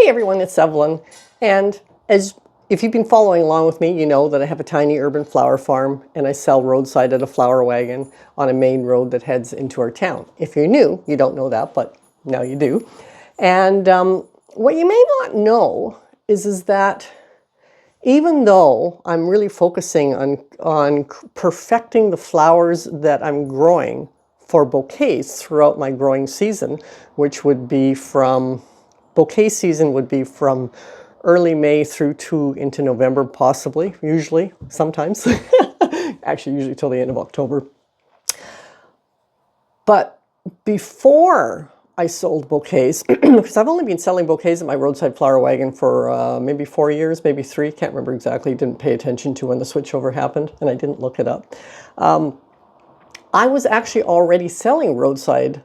Hey everyone, it's Evelyn, and if you've been following along with me, you know that I have a tiny urban flower farm and I sell roadside at a flower wagon on a main road that heads into our town. If you're new, you don't know that, but now you do. And what you may not know is that even though I'm really focusing on perfecting the flowers that I'm growing for bouquets throughout my growing season, which would be bouquet season would be from early May through to into November, possibly, usually, sometimes. Actually, usually till the end of October. But before I sold bouquets, because I've only been selling bouquets at my roadside flower wagon for maybe 4 years, maybe 3, can't remember exactly, didn't pay attention to when the switchover happened, and I didn't look it up. I was actually already selling roadside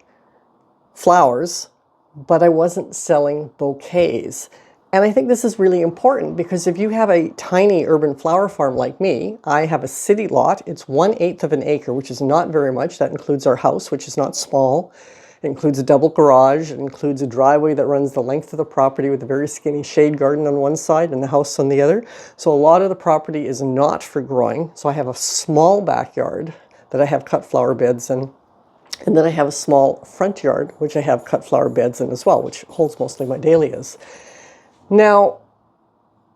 flowers, but I wasn't selling bouquets. And I think this is really important because if you have a tiny urban flower farm like me, I have a city lot. It's 1/8 of an acre, which is not very much. That includes our house, which is not small. It includes a double garage. It includes a driveway that runs the length of the property with a very skinny shade garden on one side and the house on the other. So a lot of the property is not for growing. So I have a small backyard that I have cut flower beds in. And then I have a small front yard, which I have cut flower beds in as well, which holds mostly my dahlias. Now,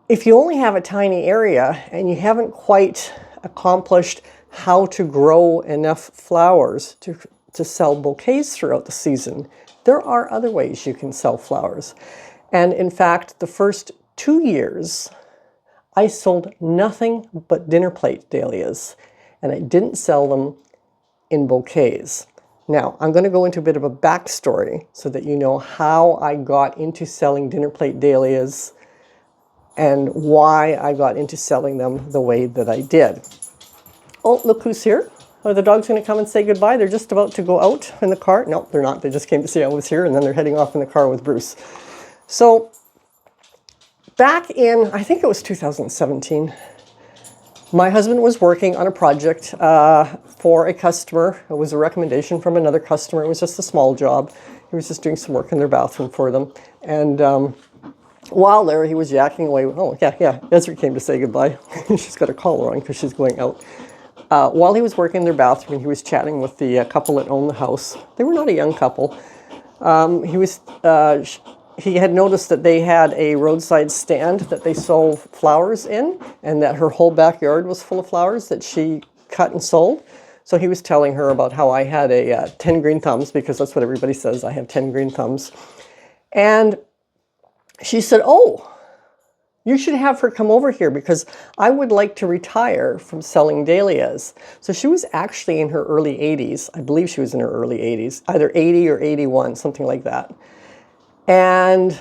if you only have a tiny area and you haven't quite accomplished how to grow enough flowers to sell bouquets throughout the season, there are other ways you can sell flowers. And in fact, the first 2 years, I sold nothing but dinner plate dahlias, and I didn't sell them in bouquets. Now, I'm going to go into a bit of a backstory so that you know how I got into selling dinner plate dahlias and why I got into selling them the way that I did. Oh, look who's here. Are the dogs going to come and say goodbye? They're just about to go out in the car. No, they're not. They just came to see I was here, and then they're heading off in the car with Bruce. So, back in, I think it was 2017, my husband was working on a project for a customer. It was a recommendation from another customer. It was just a small job. He was just doing some work in their bathroom for them. And while there, he was yakking away. Oh, yeah, Ezra came to say goodbye. She's got her collar on because she's going out. While he was working in their bathroom, he was chatting with the couple that owned the house. They were not a young couple. He had noticed that they had a roadside stand that they sold flowers in, and that her whole backyard was full of flowers that she cut and sold. So he was telling her about how I had 10 green thumbs, because that's what everybody says, I have 10 green thumbs. And she said, oh, you should have her come over here because I would like to retire from selling dahlias. So she was actually in her early 80s. I believe she was in her early 80s, either 80 or 81, something like that. And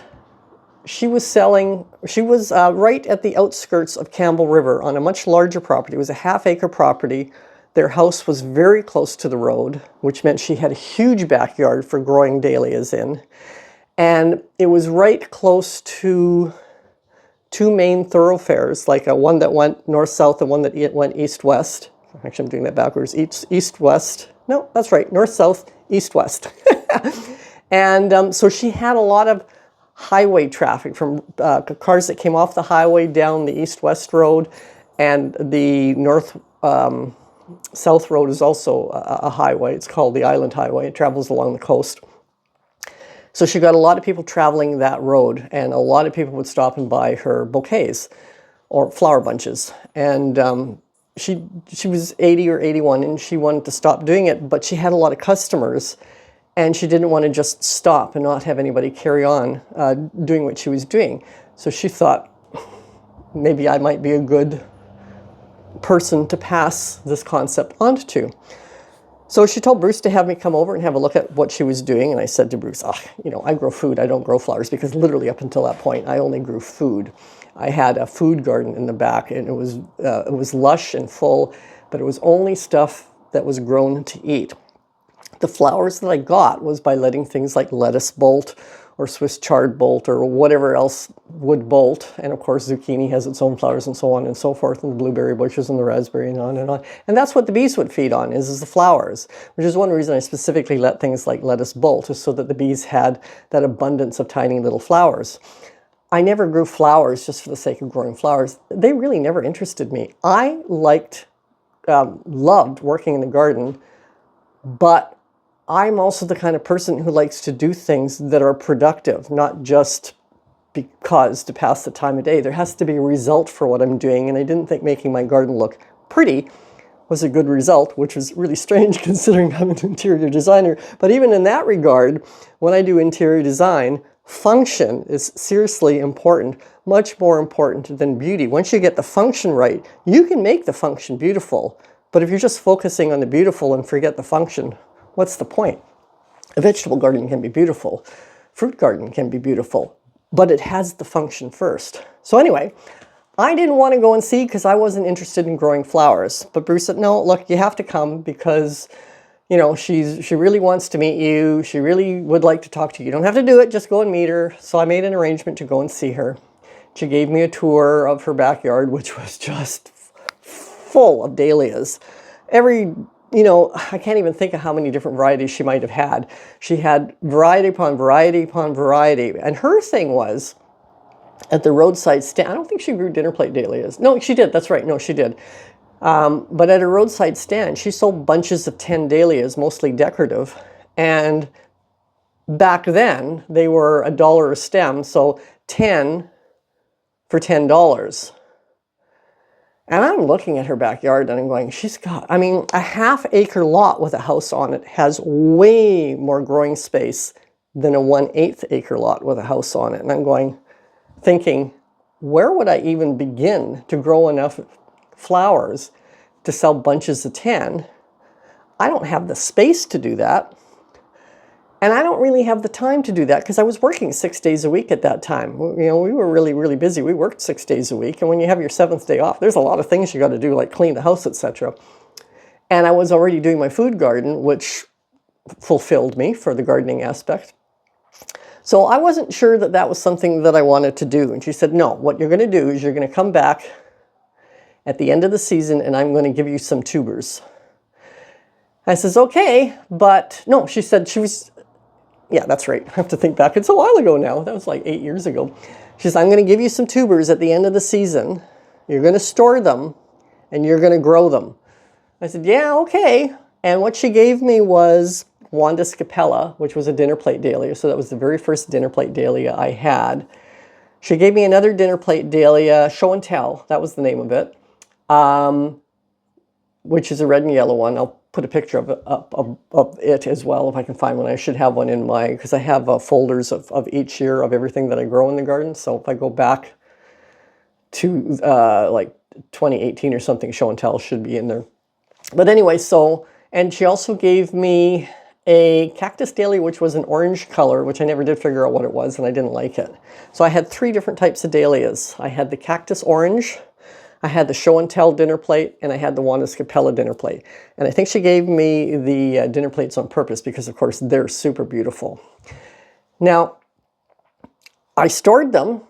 she was right at the outskirts of Campbell River on a much larger property. It was a half-acre property. Their house was very close to the road, which meant she had a huge backyard for growing dahlias in. And it was right close to 2 main thoroughfares, like one that went north-south and one that went east-west. Actually, I'm doing that backwards. East-west. No, that's right. North-south, east-west. And so she had a lot of highway traffic from cars that came off the highway down the east-west road, and the north-south road is also a highway. It's called the Island Highway. It travels along the coast. So she got a lot of people traveling that road, and a lot of people would stop and buy her bouquets or flower bunches. And she was 80 or 81, and she wanted to stop doing it, but she had a lot of customers. And she didn't want to just stop and not have anybody carry on doing what she was doing. So she thought, maybe I might be a good person to pass this concept on to. So she told Bruce to have me come over and have a look at what she was doing. And I said to Bruce, I grow food, I don't grow flowers, because literally up until that point, I only grew food. I had a food garden in the back, and it was lush and full, but it was only stuff that was grown to eat. The flowers that I got was by letting things like lettuce bolt or Swiss chard bolt or whatever else would bolt. And of course, zucchini has its own flowers and so on and so forth, and the blueberry bushes and the raspberry and on and on. And that's what the bees would feed on, is the flowers, which is one reason I specifically let things like lettuce bolt, is so that the bees had that abundance of tiny little flowers. I never grew flowers just for the sake of growing flowers. They really never interested me. I loved working in the garden, but I'm also the kind of person who likes to do things that are productive, not just because to pass the time of day. There has to be a result for what I'm doing, and I didn't think making my garden look pretty was a good result, which was really strange considering I'm an interior designer. But even in that regard, when I do interior design, function is seriously important, much more important than beauty. Once you get the function right, you can make the function beautiful. But if you're just focusing on the beautiful and forget the function, what's the point? A vegetable garden can be beautiful. Fruit garden can be beautiful, but it has the function first. So anyway, I didn't want to go and see because I wasn't interested in growing flowers. But Bruce said, no, look, you have to come because, you know, she really wants to meet you. She really would like to talk to you. You don't have to do it, just go and meet her. So I made an arrangement to go and see her. She gave me a tour of her backyard, which was just full of dahlias. I can't even think of how many different varieties she might have had. She had variety upon variety upon variety. And her thing was, at the roadside stand, I don't think she grew dinner plate dahlias. No, she did. That's right. No, she did. But at a roadside stand, she sold bunches of 10 dahlias, mostly decorative. And back then, they were $1 a stem, so 10 for $10. And I'm looking at her backyard and I'm going, she's got, I mean, a half-acre lot with a house on it has way more growing space than a 1/8 acre lot with a house on it. And I'm thinking, where would I even begin to grow enough flowers to sell bunches of 10? I don't have the space to do that. And I don't really have the time to do that because I was working 6 days a week at that time. You know, we were really, really busy. We worked 6 days a week. And when you have your 7th day off, there's a lot of things you got to do, like clean the house, etc. And I was already doing my food garden, which fulfilled me for the gardening aspect. So I wasn't sure that that was something that I wanted to do. And she said, no, what you're going to do is you're going to come back at the end of the season and I'm going to give you some tubers. I says, okay, but no, she said yeah, that's right. I have to think back. It's a while ago now. That was like 8 years ago. She says, I'm going to give you some tubers at the end of the season. You're going to store them and you're going to grow them. I said, yeah, okay. And what she gave me was Wanda Scapella, which was a dinner plate dahlia. So that was the very first dinner plate dahlia I had. She gave me another dinner plate dahlia, Show and Tell. That was the name of it, which is a red and yellow one. I'll put a picture of it as well if I can find one. I should have one in my, because I have folders of each year of everything that I grow in the garden. So if I go back to like 2018 or something, Show and Tell should be in there. But anyway, and she also gave me a cactus dahlia, which was an orange color, which I never did figure out what it was, and I didn't like it. So I had 3 different types of dahlias. I had the cactus orange, I had the Show and Tell dinner plate, and I had the Wanda Scapella dinner plate. And I think she gave me the dinner plates on purpose because, of course, they're super beautiful. Now, I stored them.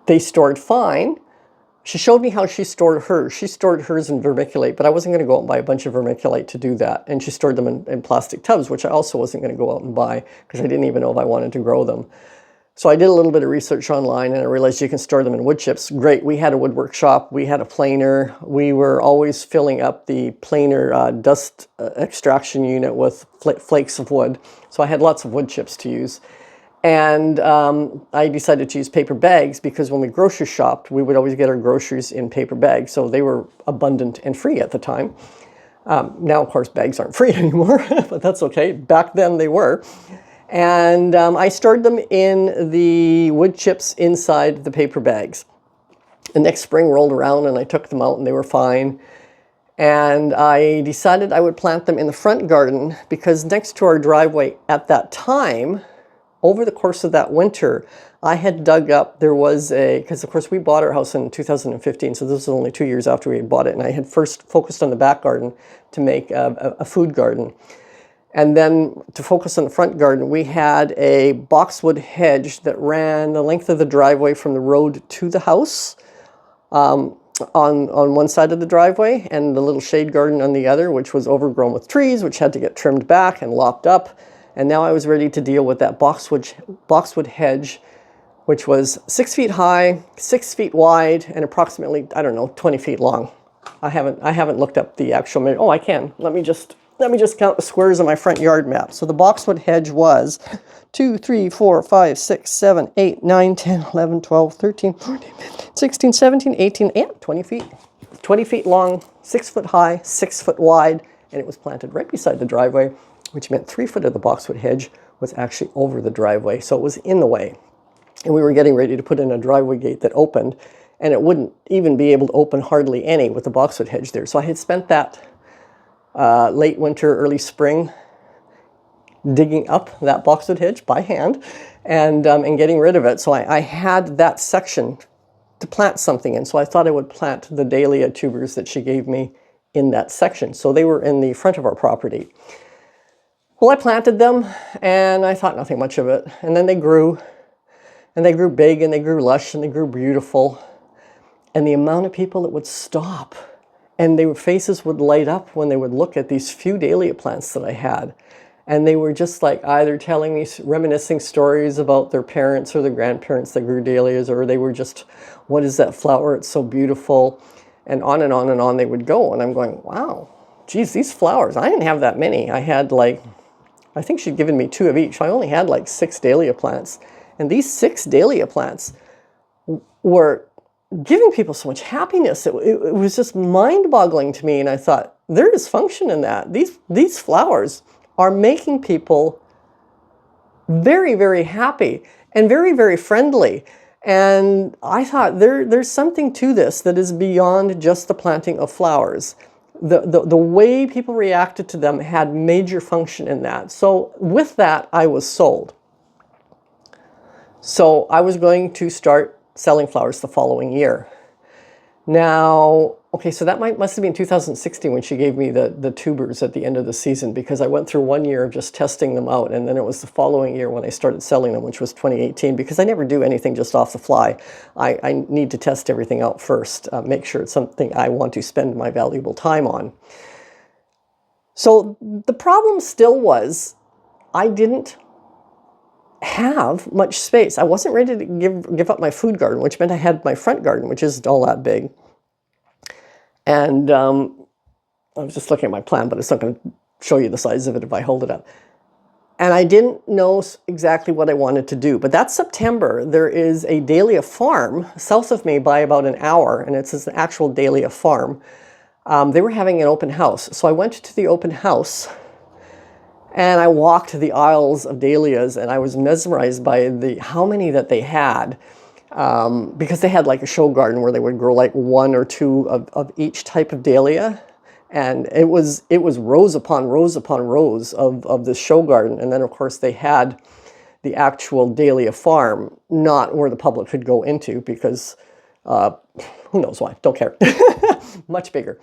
They stored fine. She showed me how she stored hers. She stored hers in vermiculite, but I wasn't going to go out and buy a bunch of vermiculite to do that. And she stored them in plastic tubs, which I also wasn't going to go out and buy because I didn't even know if I wanted to grow them. So I did a little bit of research online and I realized you can store them in wood chips. Great. We had a wood workshop. We had a planer. We were always filling up the planer dust extraction unit with flakes of wood. So I had lots of wood chips to use. And I decided to use paper bags because when we grocery shopped, we would always get our groceries in paper bags. So they were abundant and free at the time. Now, of course, bags aren't free anymore, but that's okay. Back then they were. And I stored them in the wood chips inside the paper bags. The next spring rolled around and I took them out and they were fine. And I decided I would plant them in the front garden because next to our driveway at that time, over the course of that winter, I had dug up, there was because of course we bought our house in 2015, so this was only 2 years after we had bought it, and I had first focused on the back garden to make a food garden. And then to focus on the front garden, we had a boxwood hedge that ran the length of the driveway from the road to the house on one side of the driveway, and the little shade garden on the other, which was overgrown with trees, which had to get trimmed back and lopped up. And now I was ready to deal with that boxwood hedge which was 6 feet high, 6 feet wide, and approximately, I don't know, 20 feet long. I haven't looked up the actual measure. Oh, I can. Let me just count the squares on my front yard map. So the boxwood hedge was 2, 3, 4, 5, 6, 7, 8, 9, 10, 11, 12, 13, 14, 15, 16, 17, 18, and 20 feet. 20 feet long, 6 foot high, 6 foot wide, and it was planted right beside the driveway, which meant 3 foot of the boxwood hedge was actually over the driveway, so it was in the way. And we were getting ready to put in a driveway gate that opened, and it wouldn't even be able to open hardly any with the boxwood hedge there. So I had spent that late winter, early spring, digging up that boxwood hedge by hand and getting rid of it. So I had that section to plant something in. So I thought I would plant the dahlia tubers that she gave me in that section. So they were in the front of our property. Well, I planted them and I thought nothing much of it. And then they grew, and they grew big, and they grew lush, and they grew beautiful. And the amount of people that would stop and their faces would light up when they would look at these few dahlia plants that I had. And they were just like either telling me reminiscing stories about their parents or their grandparents that grew dahlias, or they were just, what is that flower? It's so beautiful. And on and on and on they would go. And I'm going, wow, geez, these flowers, I didn't have that many. I had like, I think she'd given me 2 of each. I only had like 6 dahlia plants. And these 6 dahlia plants were giving people so much happiness. It was just mind-boggling to me. And I thought, there is function in that. These flowers are making people very, very happy and very, very friendly. And I thought there's something to this that is beyond just the planting of flowers. The way people reacted to them had major function in that. So with that, I was sold. So I was going to start selling flowers the following year. Now, okay, so that must have been 2016 when she gave me the tubers at the end of the season, because I went through 1 year of just testing them out, and then it was the following year when I started selling them, which was 2018, because I never do anything just off the fly. I need to test everything out first, make sure it's something I want to spend my valuable time on. So the problem still was I didn't have much space. I wasn't ready to give up my food garden, which meant I had my front garden, which isn't all that big. And I was just looking at my plan, but it's not going to show you the size of it if I hold it up. And I didn't know exactly what I wanted to do. But that September, there is a dahlia farm south of me by about an hour, and it's an actual dahlia farm. They were having an open house. So I went to the open house, and I walked the aisles of dahlias, and I was mesmerized by how many that they had, because they had like a show garden where they would grow like 1 or 2 of each type of dahlia. And it was rows upon rows upon rows of this show garden. And then, of course, they had the actual dahlia farm, not where the public could go into, because who knows why, don't care. Much bigger.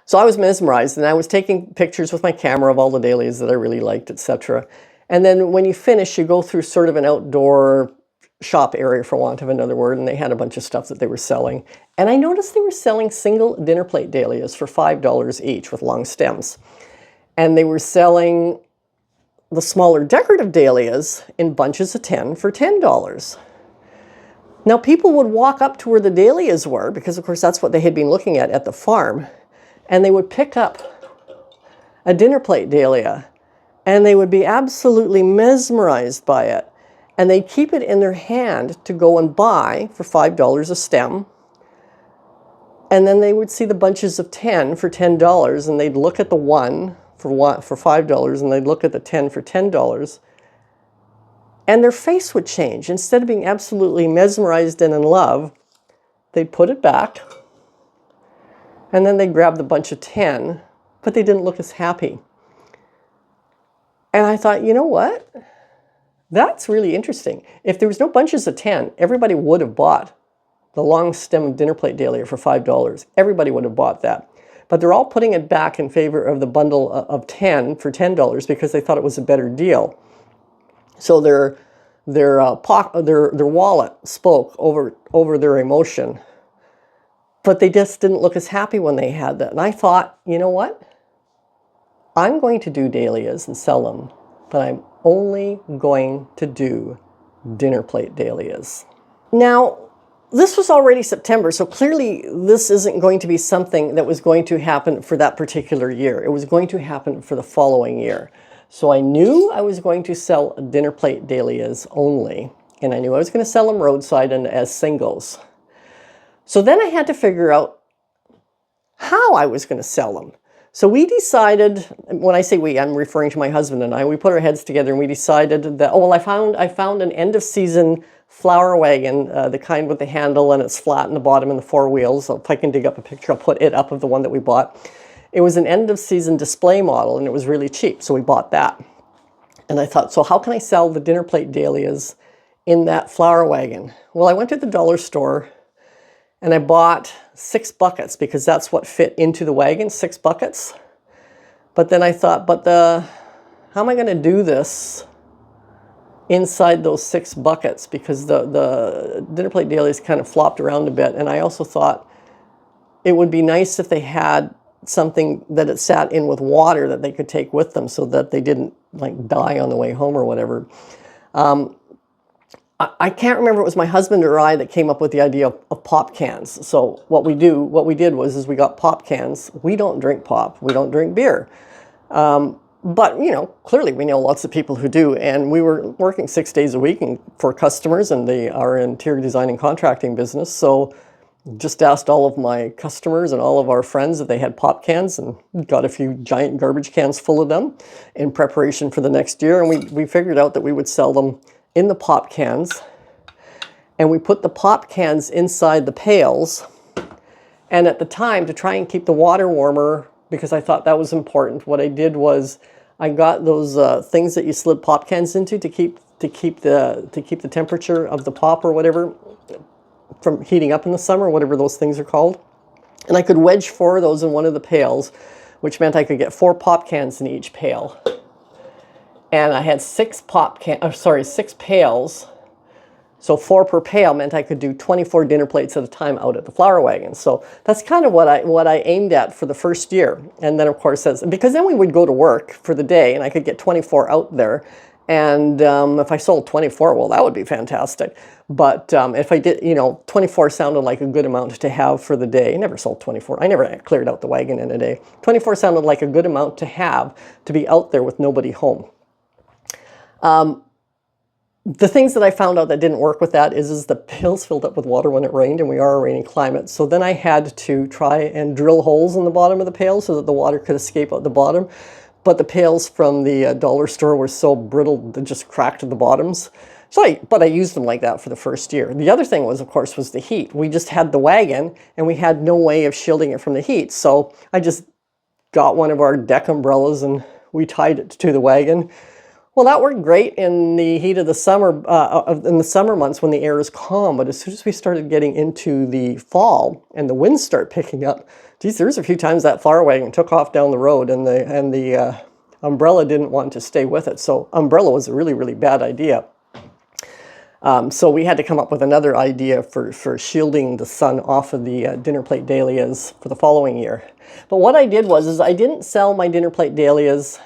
So I was mesmerized, and I was taking pictures with my camera of all the dahlias that I really liked, etc. And then when you finish, you go through sort of an outdoor shop area, for want of another word, and they had a bunch of stuff that they were selling. And I noticed they were selling single dinner plate dahlias for $5 each with long stems. And they were selling the smaller decorative dahlias in bunches of 10 for $10. Now people would walk up to where the dahlias were, because of course that's what they had been looking at the farm, and they would pick up a dinner plate dahlia, and they would be absolutely mesmerized by it. And they'd keep it in their hand to go and buy for $5 a stem. And then they would see the bunches of 10 for $10, and they'd look at the one for $5, and they'd look at the 10 for $10. And their face would change. Instead of being absolutely mesmerized and in love, they'd put it back, and then they'd grab the bunch of 10, but they didn't look as happy. And I thought, you know what? That's really interesting. If there was no bunches of 10, everybody would have bought the long stem dinner plate dahlia for $5. Everybody would have bought that. But they're all putting it back in favor of the bundle of 10 for $10 because they thought it was a better deal. So their wallet spoke over their emotion. But they just didn't look as happy when they had that. And I thought, you know what? I'm going to do dahlias and sell them, but I'm only going to do dinner plate dahlias. Now, this was already September, so clearly this isn't going to be something that was going to happen for that particular year. It was going to happen for the following year. So I knew I was going to sell dinner plate dahlias only, and I knew I was going to sell them roadside and as singles. So then I had to figure out how I was going to sell them. So we decided, when I say we, I'm referring to my husband and I, we put our heads together and we decided that, oh, well, I found an end of season flower wagon, the kind with the handle and it's flat in the bottom and the four wheels. So if I can dig up a picture, I'll put it up of the one that we bought. It was an end of season display model and it was really cheap. So we bought that. And I thought, so how can I sell the dinner plate dahlias in that flower wagon? Well, I went to the dollar store and I bought 6 buckets because that's what fit into the wagon, 6 buckets. But then I thought, how am I going to do this inside those 6 buckets? Because the dinner plate dahlias kind of flopped around a bit. And I also thought it would be nice if they had something that it sat in with water that they could take with them so that they didn't like die on the way home or whatever. I can't remember if it was my husband or I that came up with the idea of pop cans. So what we did was we got pop cans. We don't drink pop. We don't drink beer. But, you know, clearly we know lots of people who do. And we were working 6 days a week for customers, and they are interior design and contracting business. So just asked all of my customers and all of our friends if they had pop cans, and got a few giant garbage cans full of them in preparation for the next year. And we figured out that we would sell them in the pop cans, and we put the pop cans inside the pails. And at the time, to try and keep the water warmer, because I thought that was important, what I did was I got those things that you slid pop cans into to keep the temperature of the pop or whatever from heating up in the summer, whatever those things are called. And I could wedge 4 of those in one of the pails, which meant I could get 4 pop cans in each pail. And I had 6 pails, so 4 per pail meant I could do 24 dinner plates at a time out at the flower wagon. So that's kind of what I aimed at for the first year. And then, of course, because then we would go to work for the day, and I could get 24 out there. And if I sold 24, well, that would be fantastic. But if I did, 24 sounded like a good amount to have for the day. I never sold 24. I never cleared out the wagon in a day. 24 sounded like a good amount to have to be out there with nobody home. The things that I found out that didn't work with that is the pails filled up with water when it rained, and we are a rainy climate. So then I had to try and drill holes in the bottom of the pail so that the water could escape out the bottom. But the pails from the dollar store were so brittle they just cracked at the bottoms. But I used them like that for the first year. The other thing was, of course, was the heat. We just had the wagon, and we had no way of shielding it from the heat. So I just got one of our deck umbrellas, and we tied it to the wagon. Well, that worked great in the heat of the summer, in the summer months when the air is calm. But as soon as we started getting into the fall and the winds start picking up, geez, there was a few times that flower wagon took off down the road, and the umbrella didn't want to stay with it. So umbrella was a really, really bad idea. So we had to come up with another idea for shielding the sun off of the dinner plate dahlias for the following year. But what I did was I didn't sell my dinner plate dahlias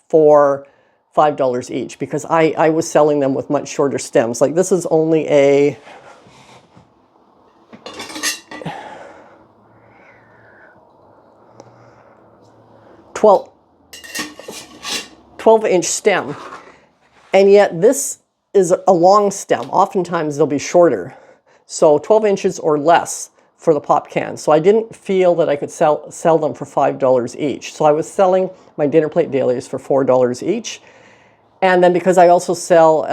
for $5 each, because I was selling them with much shorter stems. Like this is only a 12-inch stem, and yet this is a long stem. Oftentimes they'll be shorter, so 12 inches or less for the pop cans. So I didn't feel that I could sell them for $5 each. So I was selling my dinner plate dahlias for $4 each. And then because I also sell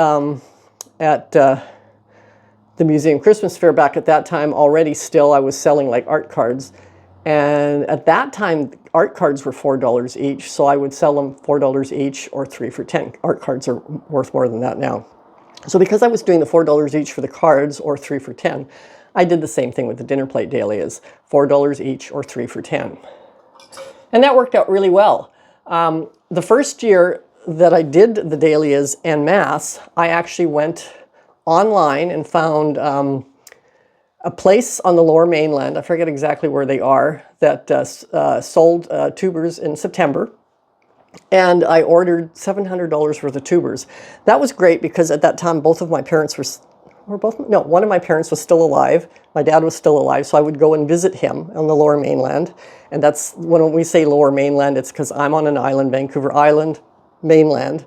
at the Museum Christmas Fair back at that time already, still I was selling like art cards. And at that time, art cards were $4 each. So I would sell them $4 each or 3 for $10. Art cards are worth more than that now. So because I was doing the $4 each for the cards or 3 for $10, I did the same thing with the dinner plate dahlias, $4 each or 3 for $10. And that worked out really well. The first year that I did the dahlias en masse, I actually went online and found a place on the Lower Mainland, I forget exactly where they are, that sold tubers in September. And I ordered $700 worth of tubers. That was great because at that time, both of my parents no, one of my parents was still alive. My dad was still alive, so I would go and visit him on the Lower Mainland. And that's, when we say Lower Mainland, it's because I'm on an island, Vancouver Island, mainland,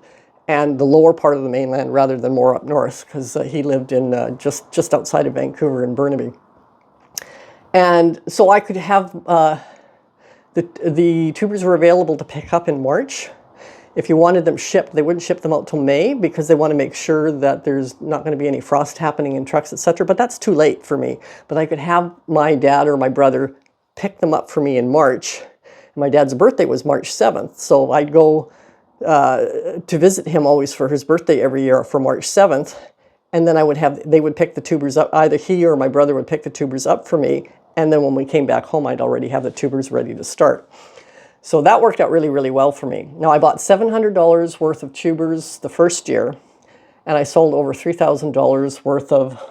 and the lower part of the mainland rather than more up north, because he lived in just outside of Vancouver in Burnaby. And so I could have, the tubers were available to pick up in March. If you wanted them shipped, they wouldn't ship them out till May because they want to make sure that there's not going to be any frost happening in trucks, etc. But that's too late for me. But I could have my dad or my brother pick them up for me in March. My dad's birthday was March 7th, so I'd go to visit him always for his birthday every year for March 7th. And then they would pick the tubers up. Either he or my brother would pick the tubers up for me. And then when we came back home, I'd already have the tubers ready to start. So that worked out really, really well for me. Now, I bought $700 worth of tubers the first year, and I sold over $3,000 worth of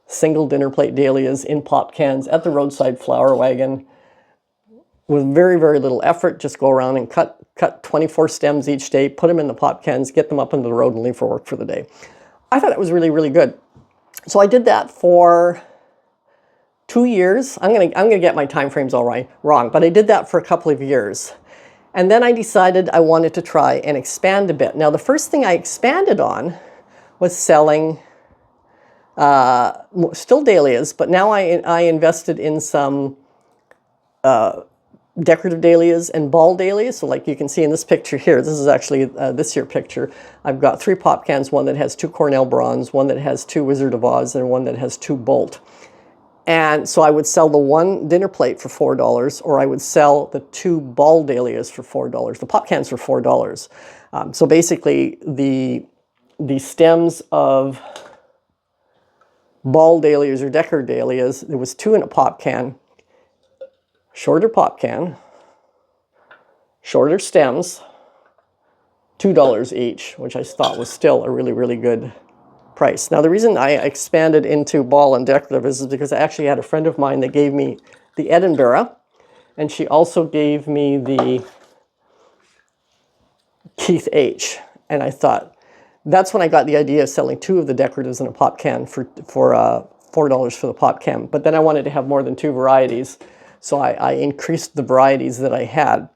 single dinner plate dahlias in pop cans at the Roadside Flower Wagon with very, very little effort. Just go around and cut 24 stems each day, put them in the pop cans, get them up into the road, and leave for work for the day. I thought it was really, really good. So I did that for 2 years. I'm gonna get my time frames all wrong, but I did that for a couple of years. And then I decided I wanted to try and expand a bit. Now, the first thing I expanded on was selling still dahlias, but now I invested in some decorative dahlias and ball dahlias. So like you can see in this picture here, this is actually this year picture. I've got 3 pop cans, one that has 2 Cornell bronze, one that has 2 Wizard of Oz, and one that has 2 Bolt. And so I would sell the 1 dinner plate for $4, or I would sell the 2 ball dahlias for $4. The pop cans for $4. So basically, the stems of ball dahlias or decker dahlias, there was 2 in a pop can, shorter pop can, shorter stems, $2 each, which I thought was still a really, really good price. Now, the reason I expanded into ball and decorative is because I actually had a friend of mine that gave me the Edinburgh, and she also gave me the Keith H. And I thought, that's when I got the idea of selling 2 of the decoratives in a pop can for $4 for the pop can. But then I wanted to have more than 2 varieties, so I increased the varieties that I had.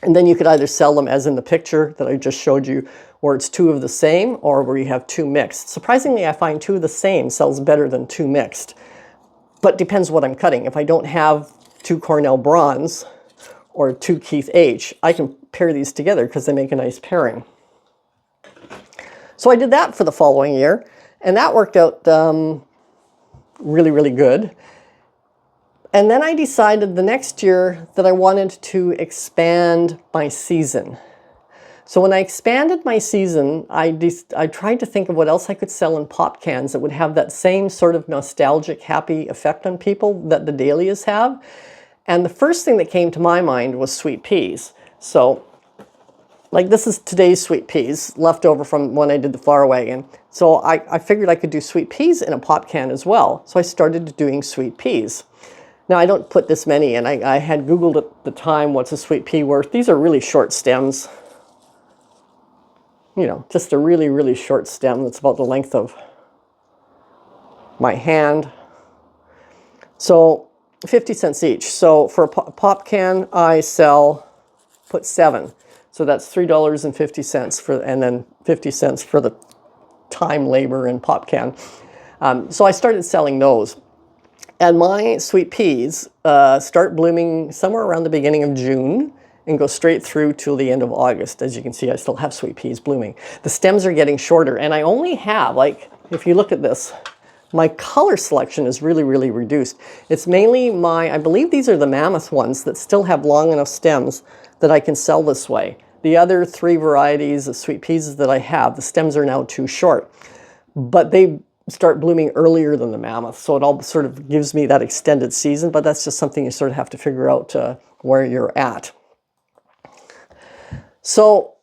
And then you could either sell them as in the picture that I just showed you, where it's 2 of the same, or where you have 2 mixed. Surprisingly, I find 2 of the same sells better than 2 mixed. But depends what I'm cutting. If I don't have 2 Cornell bronze or 2 Keith H, I can pair these together because they make a nice pairing. So I did that for the following year, and that worked out really, really good. And then I decided the next year that I wanted to expand my season. So when I expanded my season, I tried to think of what else I could sell in pop cans that would have that same sort of nostalgic, happy effect on people that the dahlias have. And the first thing that came to my mind was sweet peas. So, like, this is today's sweet peas, left over from when I did the flower wagon. So I figured I could do sweet peas in a pop can as well. So I started doing sweet peas. Now, I don't put this many in. I had Googled at the time, what's a sweet pea worth? These are really short stems. You know, just a really, really short stem that's about the length of my hand. So 50 cents each. So for a pop can, I put 7. So that's $3.50 for, and then 50 cents for the time, labor, and pop can. So I started selling those. And my sweet peas start blooming somewhere around the beginning of June and go straight through till the end of August. As you can see, I still have sweet peas blooming. The stems are getting shorter, and I only have, like, if you look at this, my color selection is really, really reduced. It's mainly I believe these are the mammoth ones that still have long enough stems that I can sell this way. The other 3 varieties of sweet peas that I have, the stems are now too short, but they start blooming earlier than the mammoth. So it all sort of gives me that extended season, but that's just something you sort of have to figure out where you're at. So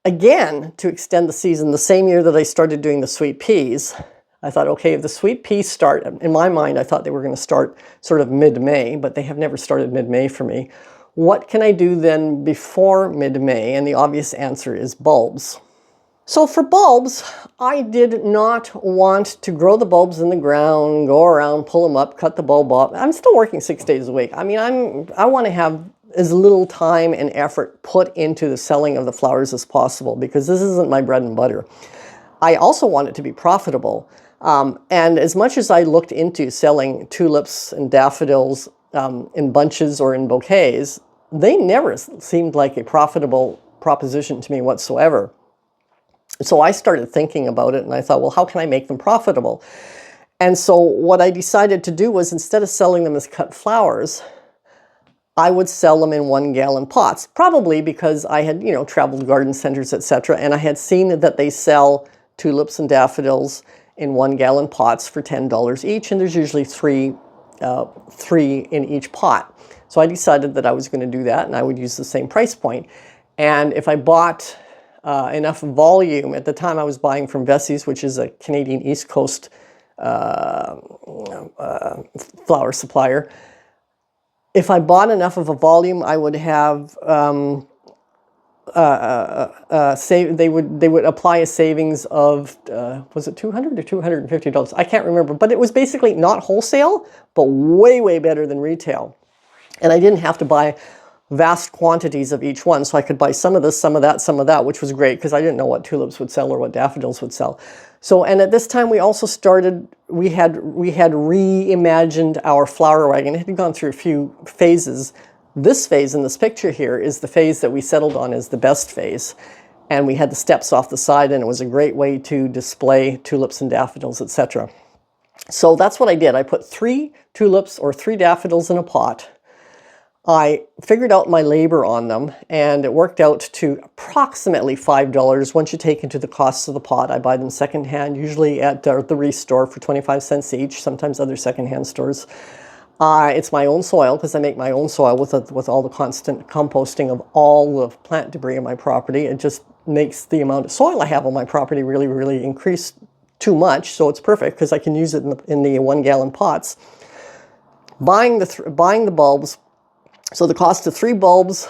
again, to extend the season, the same year that I started doing the sweet peas, I thought, okay, if the sweet peas start, in my mind, I thought they were going to start sort of mid-May, but they have never started mid-May for me. What can I do then before mid-May? And the obvious answer is bulbs. So for bulbs, I did not want to grow the bulbs in the ground, go around, pull them up, cut the bulb off. I'm still working 6 days a week. I mean, I want to have as little time and effort put into the selling of the flowers as possible, because this isn't my bread and butter. I also want it to be profitable. And as much as I looked into selling tulips and daffodils in bunches or in bouquets, they never seemed like a profitable proposition to me whatsoever. So I started thinking about it, and I thought, well, how can I make them profitable? And so what I decided to do was, instead of selling them as cut flowers, I would sell them in 1-gallon pots, probably because I had, traveled to garden centers, etc., and I had seen that they sell tulips and daffodils in 1-gallon pots for $10 each, and there's usually three in each pot. So I decided that I was going to do that, and I would use the same price point. And if I bought enough volume, at the time I was buying from Vases, which is a Canadian East Coast flower supplier. If I bought enough of a volume, I would have they would apply a savings of was it $200 or $250? I can't remember, but it was basically not wholesale, but way better than retail. And I didn't have to buy vast quantities of each one, so I could buy some of this, some of that, which was great because I didn't know what tulips would sell or what daffodils would sell. So, and at this time we also started, we had reimagined our flower wagon. It had gone through a few phases. This phase in this picture here is the phase that we settled on as the best phase. And we had the steps off the side, and it was a great way to display tulips and daffodils, etc. So that's what I did. I put 3 tulips or 3 daffodils in a pot. I figured out my labor on them, and it worked out to approximately $5 once you take into the costs of the pot. I buy them secondhand, usually at the Restore for 25 cents each, sometimes other secondhand stores. It's my own soil, because I make my own soil with all the constant composting of all the plant debris on my property. It just makes the amount of soil I have on my property really increase too much, so it's perfect because I can use it in the 1-gallon pots. Buying the bulbs. So the cost of 3 bulbs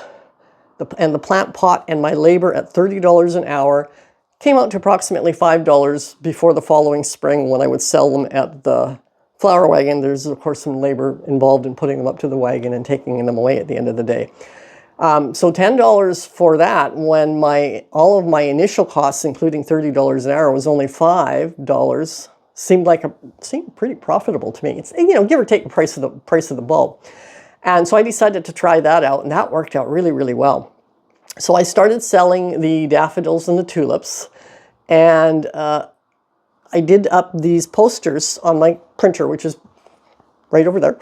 and the plant pot and my labor at $30 an hour came out to approximately $5 before the following spring, when I would sell them at the flower wagon. There's, of course, some labor involved in putting them up to the wagon and taking them away at the end of the day. So $10 for that, when all of my initial costs, including $30 an hour, was only $5, seemed pretty profitable to me. It's, give or take the price of the bulb. And so I decided to try that out, and that worked out really well. So I started selling the daffodils and the tulips, and I did up these posters on my printer, which is right over there.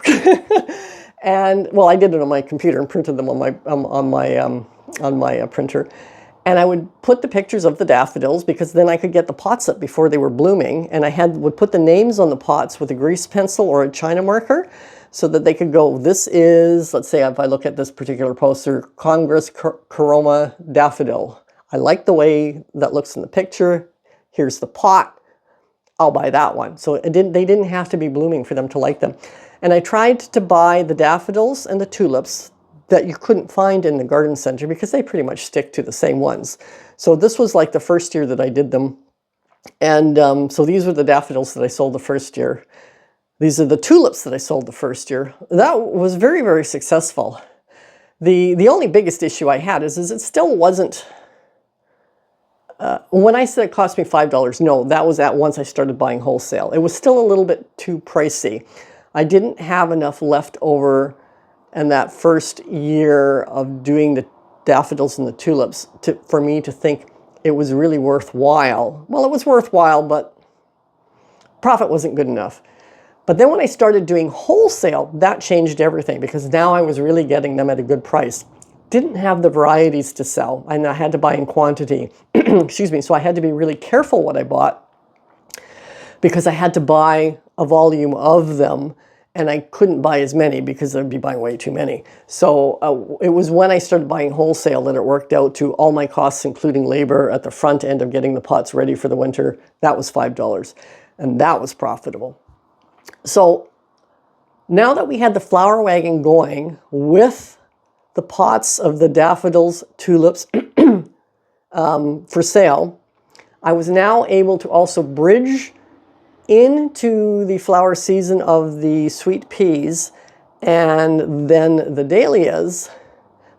And well, I did it on my computer and printed them on my printer. And I would put the pictures of the daffodils, because then I could get the pots up before they were blooming. And I would put the names on the pots with a grease pencil or a China marker, so that they could go, this is, let's say if I look at this particular poster, Congress Coroma Daffodil. I like the way that looks in the picture. Here's the pot. I'll buy that one. So they didn't have to be blooming for them to like them. And I tried to buy the daffodils and the tulips that you couldn't find in the garden center, because they pretty much stick to the same ones. So this was like the first year that I did them. And so these were the daffodils that I sold the first year. These are the tulips that I sold the first year. That was very successful. The only biggest issue I had is it still wasn't, when I said it cost me $5, no, that was at once I started buying wholesale. It was still a little bit too pricey. I didn't have enough left over in that first year of doing the daffodils and the tulips for me to think it was really worthwhile. Well, it was worthwhile, but profit wasn't good enough. But then when I started doing wholesale, that changed everything, because now I was really getting them at a good price. Didn't have the varieties to sell, and I had to buy in quantity. Excuse me. So I had to be really careful what I bought, because I had to buy a volume of them, and I couldn't buy as many because I'd be buying way too many. So it was when I started buying wholesale that it worked out to all my costs, including labor at the front end of getting the pots ready for the winter. That was $5, and that was profitable. So now that we had the flower wagon going with the pots of the daffodils, tulips for sale, I was now able to also bridge into the flower season of the sweet peas and then the dahlias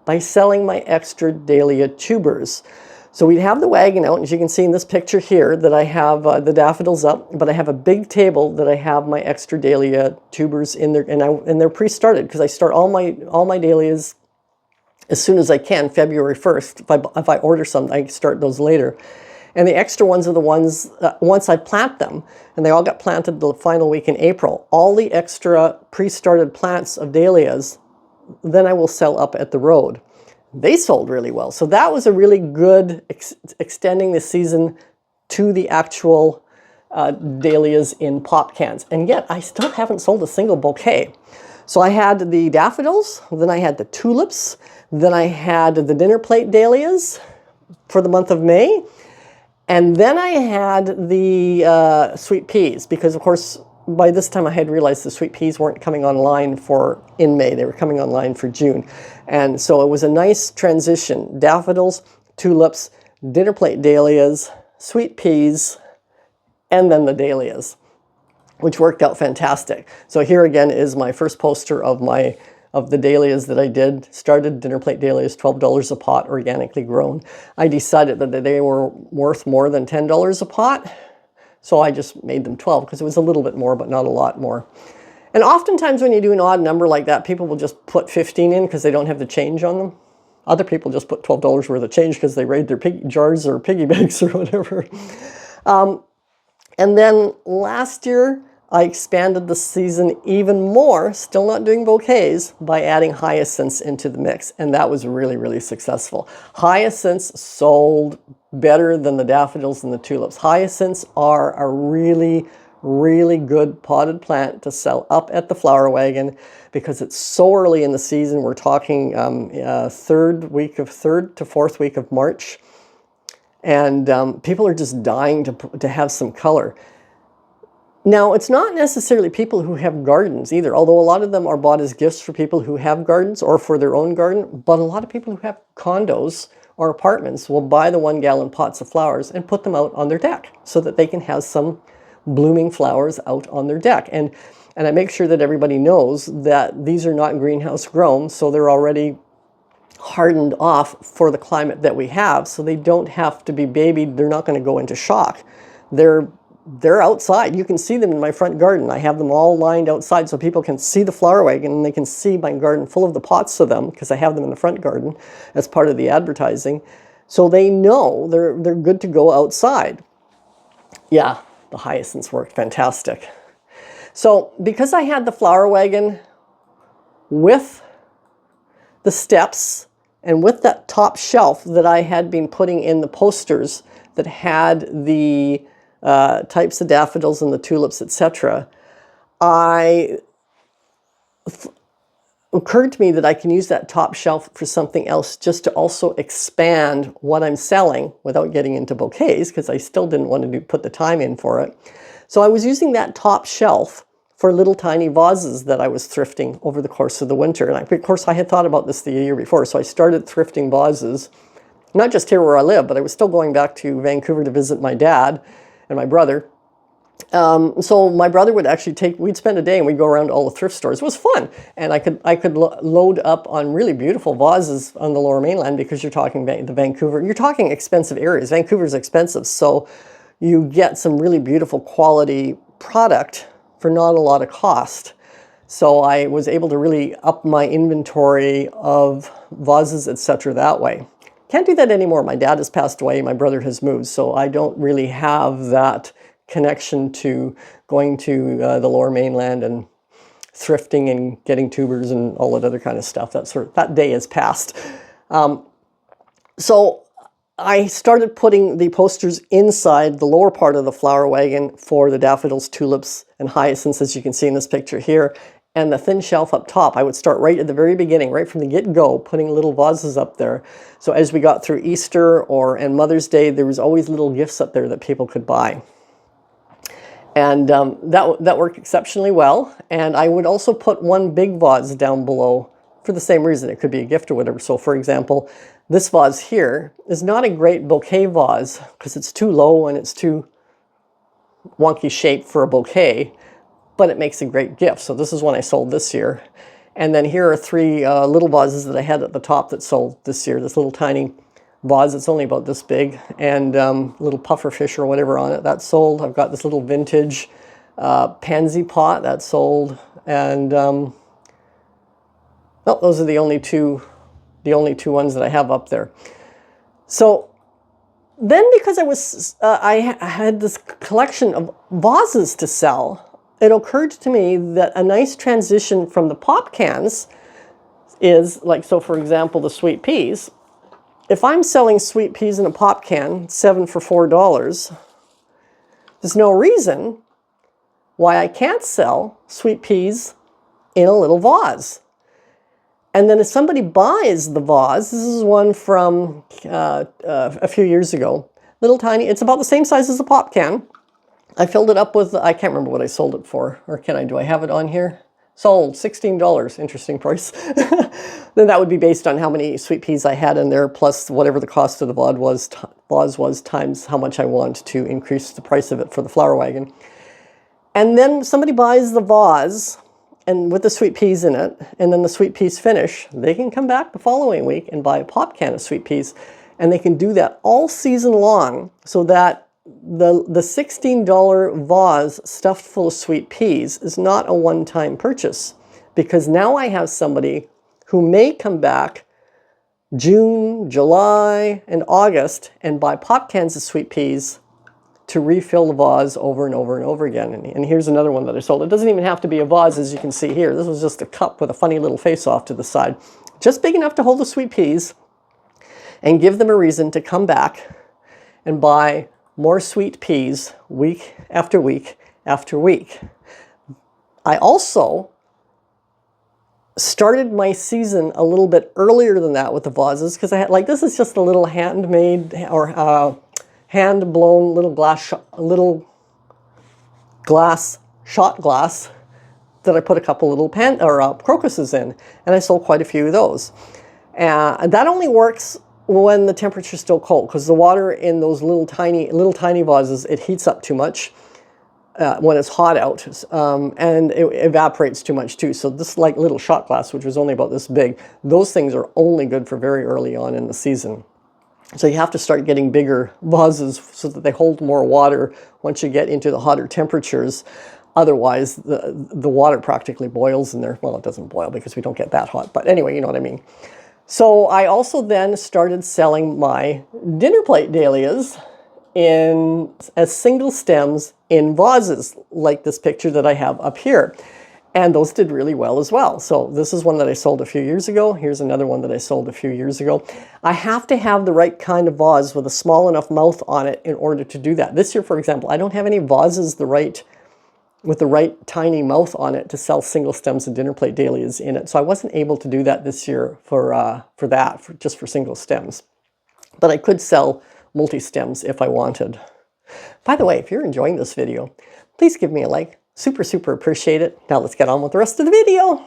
by selling my extra dahlia tubers. So we'd have the wagon out, and as you can see in this picture here, that I have the daffodils up, but I have a big table that I have my extra dahlia tubers in there, and they're pre-started because I start all my dahlias as soon as I can, February 1st. If I order some, I start those later. And the extra ones are the ones, once I plant them, and they all got planted the final week in April, all the extra pre-started plants of dahlias, then I will sell up at the road. They sold really well. So that was a really good extending the season to the actual dahlias in pop cans. And yet I still haven't sold a single bouquet. So I had the daffodils, then I had the tulips, then I had the dinner plate dahlias for the month of May. And then I had the sweet peas, because of course by this time I had realized the sweet peas weren't coming online in May, they were coming online for June. And so it was a nice transition: daffodils, tulips, dinner plate dahlias, sweet peas, and then the dahlias, which worked out fantastic. So here again is my first poster of the dahlias that I did. Started dinner plate dahlias, $12 a pot, organically grown. I decided that they were worth more than $10 a pot, so I just made them 12 because it was a little bit more, but not a lot more. And oftentimes when you do an odd number like that, people will just put 15 in because they don't have the change on them. Other people just put $12 worth of change because they raid their jars or piggy banks or whatever. And then last year, I expanded the season even more, still not doing bouquets, by adding hyacinths into the mix. And that was really, really successful. Hyacinths sold better than the daffodils and the tulips. Hyacinths are a really, really good potted plant to sell up at the flower wagon because it's so early in the season. We're talking third to fourth week of March. And people are just dying to have some color. Now, it's not necessarily people who have gardens either, although a lot of them are bought as gifts for people who have gardens or for their own garden. But a lot of people who have condos or apartments will buy the 1-gallon pots of flowers and put them out on their deck so that they can have some blooming flowers out on their deck. And I make sure that everybody knows that these are not greenhouse grown, so they're already hardened off for the climate that we have, so they don't have to be babied. They're not going to go into shock. They're outside. You can see them in my front garden. I have them all lined outside so people can see the flower wagon and they can see my garden full of the pots of them because I have them in the front garden as part of the advertising. So they know they're good to go outside. Yeah, the hyacinths worked fantastic. So because I had the flower wagon with the steps and with that top shelf that I had been putting in the posters that had the types of daffodils and the tulips, etc., occurred to me that I can use that top shelf for something else, just to also expand what I'm selling without getting into bouquets, because I still didn't want to put the time in for it. So I was using that top shelf for little tiny vases that I was thrifting over the course of the winter. And of course, I had thought about this the year before, so I started thrifting vases, not just here where I live, but I was still going back to Vancouver to visit my dad and my brother. So my brother would actually we'd spend a day and we'd go around to all the thrift stores. It was fun. And I could load up on really beautiful vases on the Lower Mainland, because you're talking you're talking expensive areas. Vancouver's expensive. So you get some really beautiful quality product for not a lot of cost. So I was able to really up my inventory of vases, etc. that way. Can't do that anymore. My dad has passed away, my brother has moved, so I don't really have that connection to going to the Lower Mainland and thrifting and getting tubers and all that other kind of stuff. That day has passed. So I started putting the posters inside the lower part of the flower wagon for the daffodils, tulips, and hyacinths, as you can see in this picture here. And the thin shelf up top, I would start right at the very beginning, right from the get-go, putting little vases up there. So as we got through Easter and Mother's Day, there was always little gifts up there that people could buy. And that worked exceptionally well. And I would also put one big vase down below for the same reason. It could be a gift or whatever. So for example, this vase here is not a great bouquet vase because it's too low and it's too wonky shape for a bouquet, but it makes a great gift. So this is one I sold this year. And then here are three little vases that I had at the top that sold this year. This little tiny vase, it's only about this big, and little puffer fish or whatever on it, that sold. I've got this little vintage pansy pot that sold, and oh, those are the only two ones that I have up there. So then, because I had this collection of vases to sell, it occurred to me that a nice transition from the pop cans is like, so for example, the sweet peas. If I'm selling sweet peas in a pop can, 7 for $4, there's no reason why I can't sell sweet peas in a little vase. And then if somebody buys the vase, this is one from a few years ago, little tiny, it's about the same size as a pop can. I filled it up with, I can't remember what I sold it for, or do I have it on here? Sold, $16, interesting price. Then that would be based on how many sweet peas I had in there, plus whatever the cost of the vase was times how much I want to increase the price of it for the flower wagon. And then somebody buys the vase, and with the sweet peas in it, and then the sweet peas finish, they can come back the following week and buy a pop can of sweet peas. And they can do that all season long, so that the $16 vase stuffed full of sweet peas is not a one-time purchase, because now I have somebody who may come back June, July, and August and buy pop cans of sweet peas to refill the vase over and over and over again. And here's another one that I sold. It doesn't even have to be a vase, as you can see here. This was just a cup with a funny little face off to the side, just big enough to hold the sweet peas and give them a reason to come back and buy more sweet peas week after week after week. I also started my season a little bit earlier than that with the vases, because I had, like, this is just a little handmade or hand-blown little glass shot glass that I put a couple little crocuses in, and I sold quite a few of those. And that only works when the temperature's still cold, because the water in those little tiny vases, it heats up too much when it's hot out, and it evaporates too much too. So this like little shot glass, which was only about this big, those things are only good for very early on in the season. So you have to start getting bigger vases so that they hold more water once you get into the hotter temperatures. Otherwise, the water practically boils in there. Well, it doesn't boil because we don't get that hot, but anyway, you know what I mean. So I also then started selling my dinner plate dahlias as single stems in vases, like this picture that I have up here. And those did really well as well. So this is one that I sold a few years ago. Here's another one that I sold a few years ago. I have to have the right kind of vase with a small enough mouth on it in order to do that. This year, for example, I don't have any vases with the right tiny mouth on it to sell single stems and dinner plate dahlias in it. So I wasn't able to do that this year just for single stems. But I could sell multi-stems if I wanted. By the way, if you're enjoying this video, please give me a like. Super, super appreciate it. Now let's get on with the rest of the video.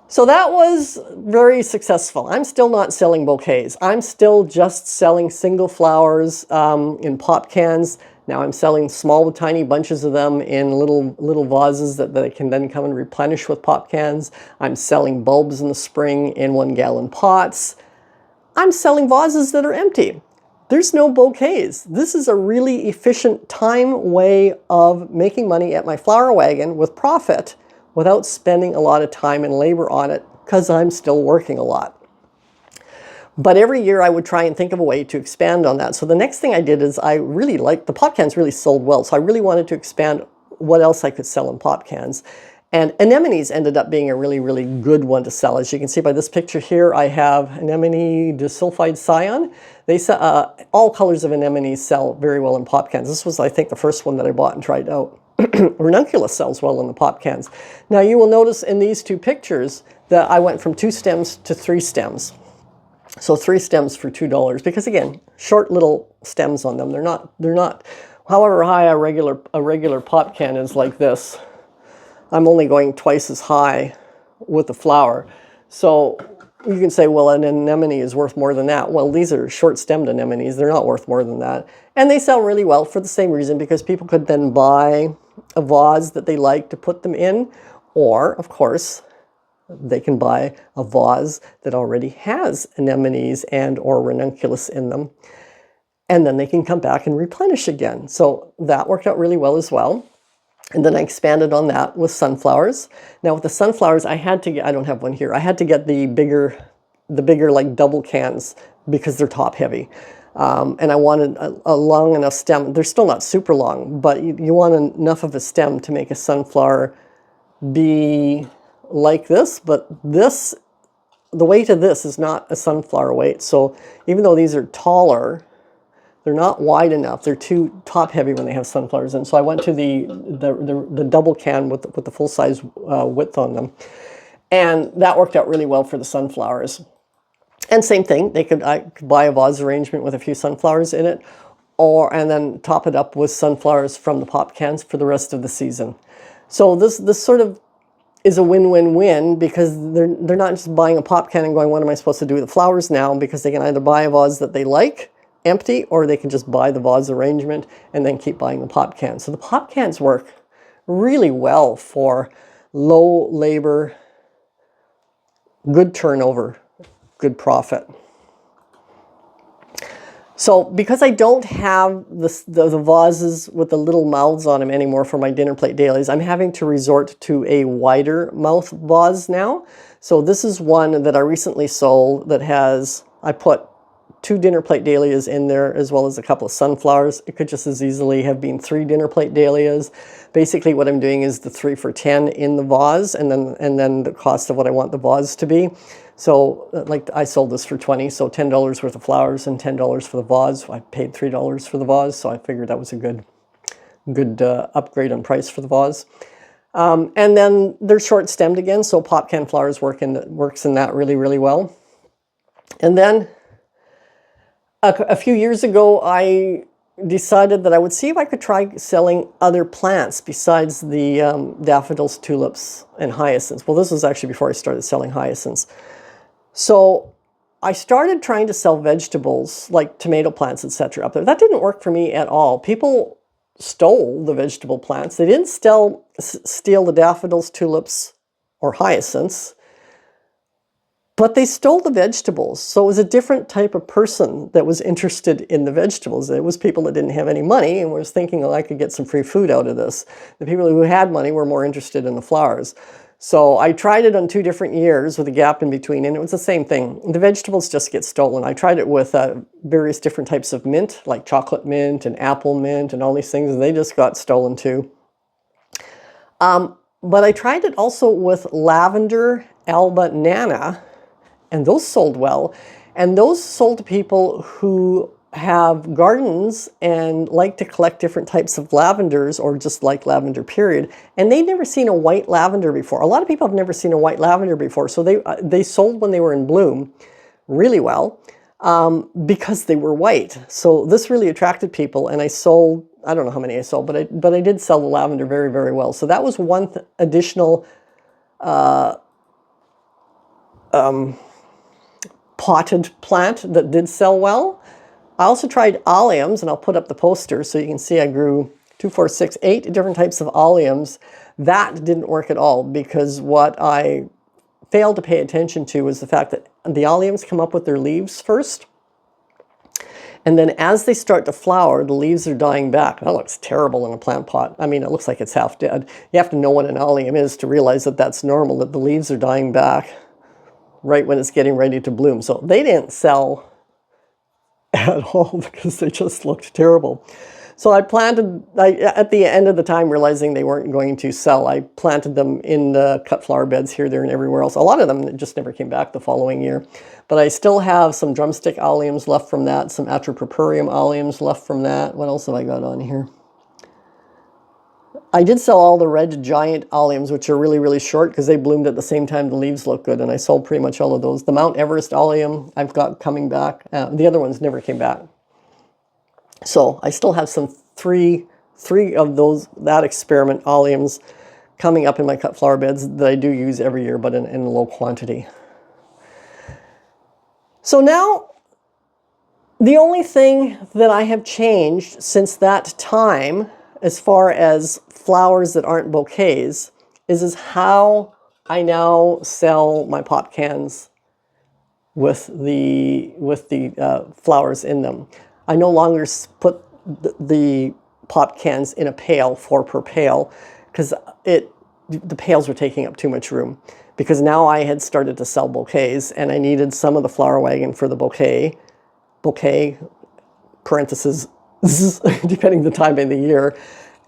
So that was very successful. I'm still not selling bouquets. I'm still just selling single flowers in pop cans. Now I'm selling small, tiny bunches of them in little vases that I can then come and replenish with pop cans. I'm selling bulbs in the spring in 1-gallon pots. I'm selling vases that are empty. There's no bouquets. This is a really efficient time way of making money at my flower wagon with profit without spending a lot of time and labor on it, because I'm still working a lot. But every year I would try and think of a way to expand on that. So the next thing I did is I really liked, the pop cans really sold well. So I really wanted to expand what else I could sell in pop cans. And anemones ended up being a really, really good one to sell. As you can see by this picture here, I have anemone disulfide cyan. They sell, all colors of anemones sell very well in pop cans. This was, I think, the first one that I bought and tried out. Ranunculus sells well in the pop cans. Now you will notice in these two pictures that I went from 2 stems to 3 stems. So 3 stems for $2, because again, short little stems on them. They're not, however high a regular pop can is like this. I'm only going twice as high with the flower. So you can say, well, an anemone is worth more than that. Well, these are short-stemmed anemones. They're not worth more than that. And they sell really well for the same reason, because people could then buy a vase that they like to put them in. Or, of course, they can buy a vase that already has anemones and or ranunculus in them. And then they can come back and replenish again. So that worked out really well as well. And then I expanded on that with sunflowers. Now with the sunflowers, I had to get, I don't have one here, I had to get the bigger like double cans, because they're top heavy. And I wanted a long enough stem. They're still not super long, but you want enough of a stem to make a sunflower be like this. But this, the weight of this is not a sunflower weight. So even though these are taller, they're not wide enough. They're too top heavy when they have sunflowers in. So I went to the double can with the full size width on them, and that worked out really well for the sunflowers. And same thing, I could buy a vase arrangement with a few sunflowers in it, and then top it up with sunflowers from the pop cans for the rest of the season. So this sort of is a win-win-win, because they're not just buying a pop can and going, what am I supposed to do with the flowers now? Because they can either buy a vase that they like empty, or they can just buy the vase arrangement and then keep buying the pop cans. So the pop cans work really well for low labor, good turnover, good profit. So because I don't have the vases with the little mouths on them anymore for my dinner plate dahlias, I'm having to resort to a wider mouth vase now. So this is one that I recently sold that has, I put 2 dinner plate dahlias in there, as well as a couple of sunflowers. It could just as easily have been 3 dinner plate dahlias. Basically what I'm doing is the 3 for $10 in the vase, and then the cost of what I want the vase to be. So like I sold this for $20, so $10 worth of flowers and $10 for the vase. I paid $3 for the vase, so I figured that was a good upgrade on price for the vase. And then they're short stemmed again, so pop can flowers works in that really, really well. And then a few years ago, I decided that I would see if I could try selling other plants besides the daffodils, tulips, and hyacinths. Well, this was actually before I started selling hyacinths. So I started trying to sell vegetables like tomato plants, etc. up there. That didn't work for me at all. People stole the vegetable plants. They didn't steal the daffodils, tulips, or hyacinths, but they stole the vegetables. So it was a different type of person that was interested in the vegetables. It was people that didn't have any money and was thinking, oh, I could get some free food out of this. The people who had money were more interested in the flowers. So I tried it on 2 different years with a gap in between, and it was the same thing. The vegetables just get stolen. I tried it with various different types of mint, like chocolate mint and apple mint and all these things, and they just got stolen too. But I tried it also with lavender, alba, nana, and those sold well. And those sold to people who have gardens and like to collect different types of lavenders, or just like lavender period. And they'd never seen a white lavender before. A lot of people have never seen a white lavender before. So they sold when they were in bloom really well because they were white. So this really attracted people. And I sold, I don't know how many I sold, but I did sell the lavender very, very well. So that was one additional potted plant that did sell well. I also tried alliums, and I'll put up the poster so you can see I grew 2, 4, 6, 8 different types of alliums. That didn't work at all, because what I failed to pay attention to was the fact that the alliums come up with their leaves first. And then as they start to flower, the leaves are dying back. That looks terrible in a plant pot. I mean, it looks like it's half dead. You have to know what an allium is to realize that that's normal, that the leaves are dying back right when it's getting ready to bloom. So they didn't sell at all because they just looked terrible. So I planted, at the end of the time, realizing they weren't going to sell, I planted them in the cut flower beds here, there, and everywhere else. A lot of them just never came back the following year. But I still have some drumstick alliums left from that, some atropurpureum alliums left from that. What else have I got on here? I did sell all the red giant alliums, which are really, really short because they bloomed at the same time the leaves look good, and I sold pretty much all of those. The Mount Everest allium I've got coming back. The other ones never came back. So I still have some three of those, that experiment alliums coming up in my cut flower beds that I do use every year, but in low quantity. So now the only thing that I have changed since that time, as far as flowers that aren't bouquets, is how I now sell my pop cans with the flowers in them. I no longer put the pop cans in a pail, 4 per pail, because the pails were taking up too much room. Because now I had started to sell bouquets, and I needed some of the flower wagon for the bouquet, parentheses, depending the time of the year.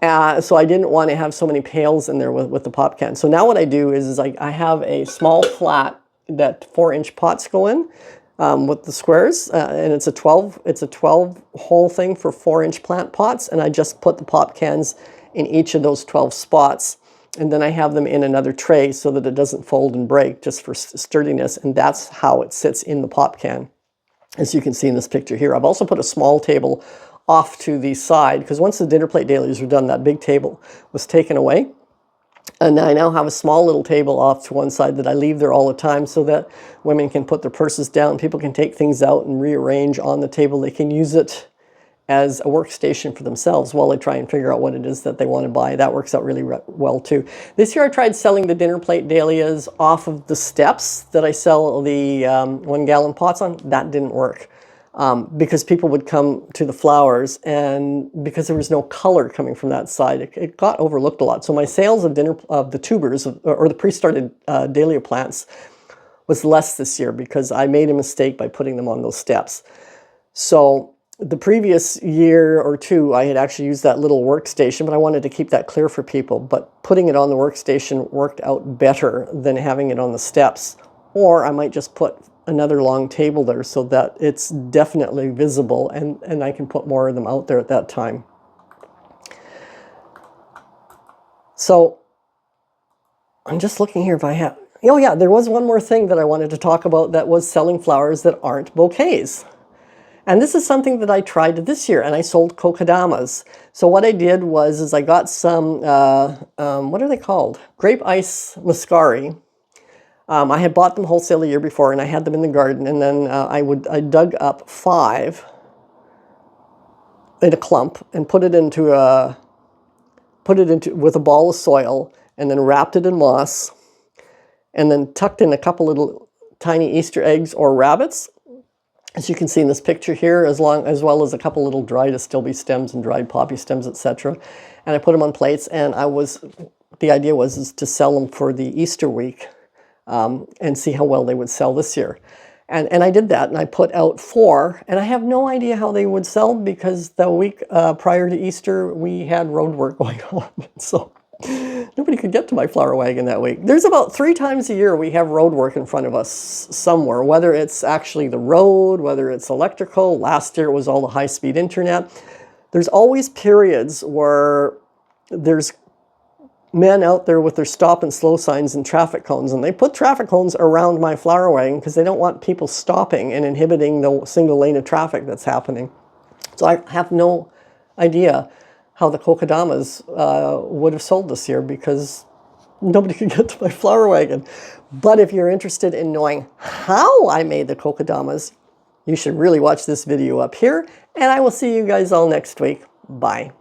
So I didn't want to have so many pails in there with the pop can. So now what I do is I have a small flat that 4-inch pots go in with the squares, and it's a 12 hole thing for 4-inch plant pots, and I just put the pop cans in each of those 12 spots, and then I have them in another tray so that it doesn't fold and break, just for sturdiness, and that's how it sits in the pop can, as you can see in this picture here. I've also put a small table off to the side, because once the dinner plate dahlias were done, that big table was taken away. And I now have a small little table off to one side that I leave there all the time so that women can put their purses down, people can take things out and rearrange on the table. They can use it as a workstation for themselves while they try and figure out what it is that they want to buy. That works out really well too. This year I tried selling the dinner plate dahlias off of the steps that I sell the 1-gallon pots on. That didn't work. Because people would come to the flowers, and because there was no color coming from that side, it got overlooked a lot. So my sales of the tubers or the pre-started dahlia plants was less this year because I made a mistake by putting them on those steps. So the previous year or two, I had actually used that little workstation, but I wanted to keep that clear for people. But putting it on the workstation worked out better than having it on the steps. Or I might just put another long table there so that it's definitely visible, and I can put more of them out there at that time. So I'm just looking here if I have, oh yeah, there was one more thing that I wanted to talk about that was selling flowers that aren't bouquets. And this is something that I tried this year, and I sold kokedamas. So what I did was I got some, what are they called? Grape ice muscari. I had bought them wholesale the year before, and I had them in the garden, and then I dug up 5 in a clump and put it into with a ball of soil, and then wrapped it in moss, and then tucked in a couple little tiny Easter eggs or rabbits, as you can see in this picture here, as well as a couple little dried astilbe stems and dried poppy stems, etc. And I put them on plates, and the idea was to sell them for the Easter week. And see how well they would sell this year. And I did that, and I put out 4, and I have no idea how they would sell because the week prior to Easter, we had road work going on. So nobody could get to my flower wagon that week. There's about 3 times a year we have road work in front of us somewhere, whether it's actually the road, whether it's electrical. Last year it was all the high-speed internet. There's always periods where there's men out there with their stop and slow signs and traffic cones, and they put traffic cones around my flower wagon because they don't want people stopping and inhibiting the single lane of traffic that's happening. So I have no idea how the kokedamas would have sold this year because nobody could get to my flower wagon. But if you're interested in knowing how I made the kokedamas, you should really watch this video up here, and I will see you guys all next week. Bye.